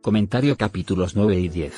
Comentario capítulos 9 y 10.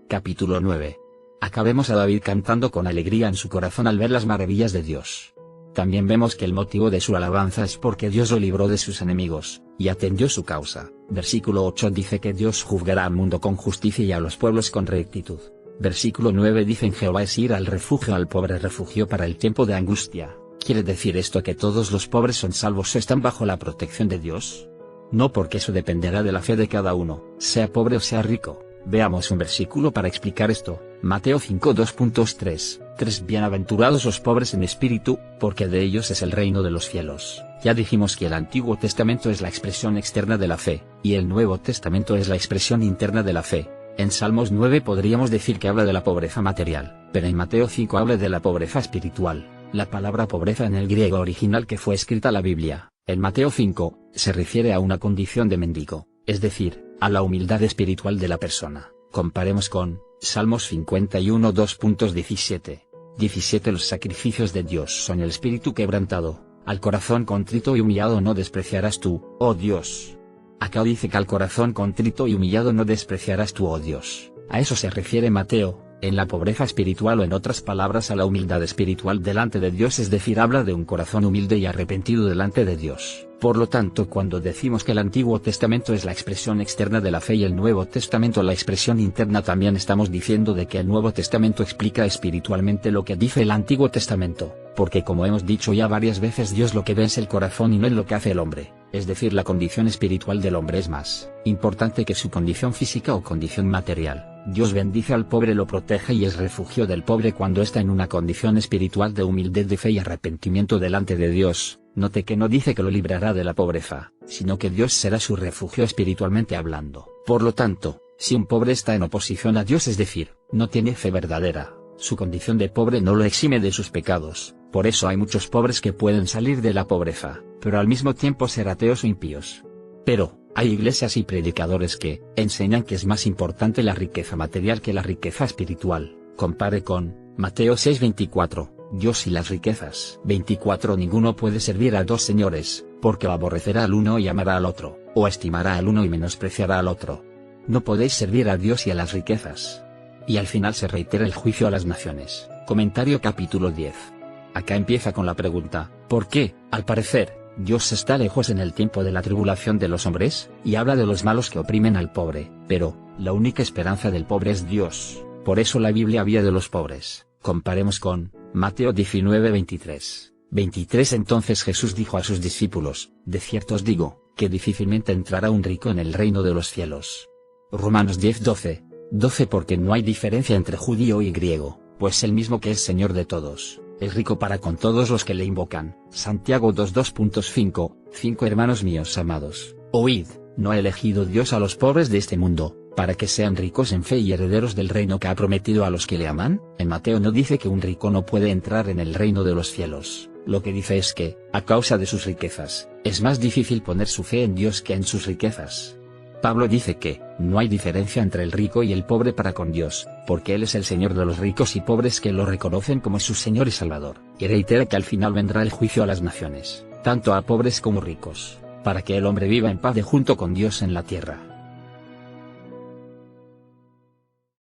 Capítulo 9. Acabemos a David cantando con alegría en su corazón al ver las maravillas de Dios. También vemos que el motivo de su alabanza es porque Dios lo libró de sus enemigos, y atendió su causa. Versículo 8 dice que Dios juzgará al mundo con justicia y a los pueblos con rectitud. Versículo 9 dice: en Jehová es ir al refugio, al pobre refugio para el tiempo de angustia. ¿Quiere decir esto que todos los pobres son salvos o están bajo la protección de Dios? No, porque eso dependerá de la fe de cada uno, sea pobre o sea rico. Veamos un versículo para explicar esto. Mateo 5 2.3. Bienaventurados los pobres en espíritu, porque de ellos es el reino de los cielos. Ya dijimos que el Antiguo Testamento es la expresión externa de la fe, y el Nuevo Testamento es la expresión interna de la fe. En Salmos 9 podríamos decir que habla de la pobreza material, pero en Mateo 5 habla de la pobreza espiritual. La palabra pobreza en el griego original que fue escrita la Biblia, en Mateo 5, se refiere a una condición de mendigo, es decir, a la humildad espiritual de la persona. Comparemos con Salmos 51 2.17. 17 Los sacrificios de Dios son el espíritu quebrantado, al corazón contrito y humillado no despreciarás tú, oh Dios. Acá dice que al corazón contrito y humillado no despreciarás tú, oh Dios. A eso se refiere Mateo, en la pobreza espiritual, o en otras palabras a la humildad espiritual delante de Dios, es decir, habla de un corazón humilde y arrepentido delante de Dios. Por lo tanto, cuando decimos que el Antiguo Testamento es la expresión externa de la fe y el Nuevo Testamento la expresión interna, también estamos diciendo de que el Nuevo Testamento explica espiritualmente lo que dice el Antiguo Testamento, porque como hemos dicho ya varias veces, Dios lo que ve es el corazón y no es lo que hace el hombre, es decir, la condición espiritual del hombre es más importante que su condición física o condición material. Dios bendice al pobre, lo protege y es refugio del pobre cuando está en una condición espiritual de humildad, de fe y arrepentimiento delante de Dios. Note que no dice que lo librará de la pobreza, sino que Dios será su refugio espiritualmente hablando. Por lo tanto, si un pobre está en oposición a Dios, es decir, no tiene fe verdadera, su condición de pobre no lo exime de sus pecados. Por eso hay muchos pobres que pueden salir de la pobreza, pero al mismo tiempo ser ateos o impíos. Pero, hay iglesias y predicadores que enseñan que es más importante la riqueza material que la riqueza espiritual. Compare con Mateo 6:24, Dios y las riquezas. 24 Ninguno puede servir a dos señores, porque aborrecerá al uno y amará al otro, o estimará al uno y menospreciará al otro. No podéis servir a Dios y a las riquezas. Y al final se reitera el juicio a las naciones. Comentario capítulo 10. Acá empieza con la pregunta, ¿por qué, al parecer, Dios está lejos en el tiempo de la tribulación de los hombres? Y habla de los malos que oprimen al pobre, pero la única esperanza del pobre es Dios. Por eso la Biblia habla de los pobres. Comparemos con Mateo 19:23. 23 Entonces Jesús dijo a sus discípulos: de cierto os digo, que difícilmente entrará un rico en el reino de los cielos. Romanos 10:12. 12 Porque no hay diferencia entre judío y griego, pues el mismo que es Señor de todos, es rico para con todos los que le invocan. Santiago 2:5. 5 Hermanos míos amados, oíd, ¿no ha elegido Dios a los pobres de este mundo, para que sean ricos en fe y herederos del reino que ha prometido a los que le aman? En Mateo no dice que un rico no puede entrar en el reino de los cielos, lo que dice es que, a causa de sus riquezas, es más difícil poner su fe en Dios que en sus riquezas. Pablo dice que no hay diferencia entre el rico y el pobre para con Dios, porque Él es el Señor de los ricos y pobres que lo reconocen como su Señor y Salvador, y reitera que al final vendrá el juicio a las naciones, tanto a pobres como ricos, para que el hombre viva en paz junto con Dios en la tierra.